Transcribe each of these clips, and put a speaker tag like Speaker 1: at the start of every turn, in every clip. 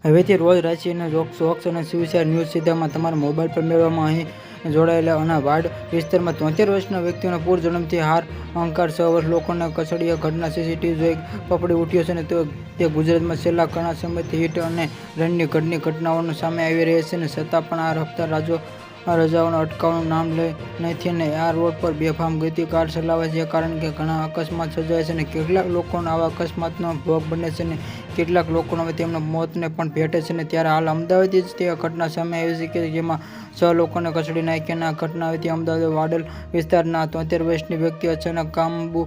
Speaker 1: હવેથી રોજ રાશિના જોક્સ અને સુવિચાર ન્યૂઝ સીધામાં તમારા મોબાઈલ પર મેળવવામાં અહીં જોડાયેલા અને વાડ વિસ્તારમાં 73 વર્ષના વ્યક્તિનો પૂરઝડપથી હાર અહંકાર 6 વર્ષ લોકોને કચડ્યા ઘટના સીસીટીવી જોઈ પપડી ઉઠ્યો છે અને તે ગુજરાતમાં છેલ્લા ઘણા સમયથી હિટ અને રનની ઘટનાઓ સામે આવી રહી છે અને છતાં પણ આ રફતાર રજાઓને અટકાવવાનું નામ લે નથી અને આ રોડ પર બેફામ ગતિ કાર ચલાવે છે કારણ કે ઘણા અકસ્માત સર્જાય છે અને કેટલાક લોકો આવા અકસ્માતનો ભોગ બને છે અને કેટલાક લોકો તેમના મોતને પણ ભેટે છે. ત્યારે હાલ અમદાવાદથી જ તે ઘટના સામે આવી છે જેમાં 6 લોકોને કચડી નાખ્યાની આ ઘટના હતી. અમદાવાદ વાડલ વિસ્તારના 73 વર્ષની વ્યક્તિ અચાનક કાબુ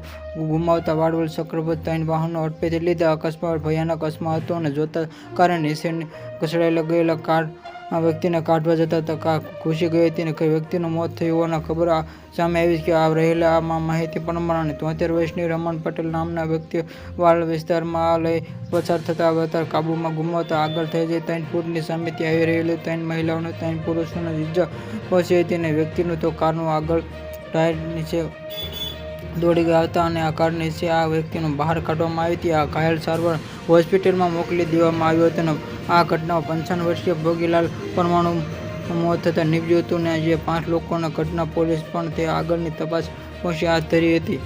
Speaker 1: ગુમાવતા વાડવલ ચક્રપથ 3 વાહનો અડફેટે લીધા. અકસ્માત ભયાનક અકસ્માત હતો અને જોતા કારણે નીચે ઘસડાઈ ગયેલા કાર વ્યક્તિને કાઢવા જતા ઘૂસી ગઈ હતી અને વ્યક્તિનું મોત થયું હોવાની ખબર સામે આવી છે. રહેલા માહિતી પ્રમાણે 73 વર્ષની રમણ પટેલ નામના વ્યક્તિ વાડ વિસ્તારમાં લઈ પસાર થતા હતા કાબુમાં ગુમાવતા આગળ થઈ જઈ 3 ફૂટની સામેથી આવી રહેલી 3 મહિલાઓને 3 પુરુષોને ઈજા પહોંચી હતી અને વ્યક્તિનું તો કારનું આગળ ટાયર નીચે દોડી ગયા હતા અને આ કાર નીચે આ વ્યક્તિને બહાર કાઢવામાં આવી હતી. આ ઘાયલ સારવાર હોસ્પિટલમાં મોકલી દેવામાં આવ્યો હતો અને આ ઘટનામાં 55 વર્ષીય ભોગીલાલ પરમાણુ મોત થતાં નીપજ્યું હતું અને જે 5 લોકોની ઘટના પોલીસ પણ તે આગળની તપાસ હાથ ધરી હતી.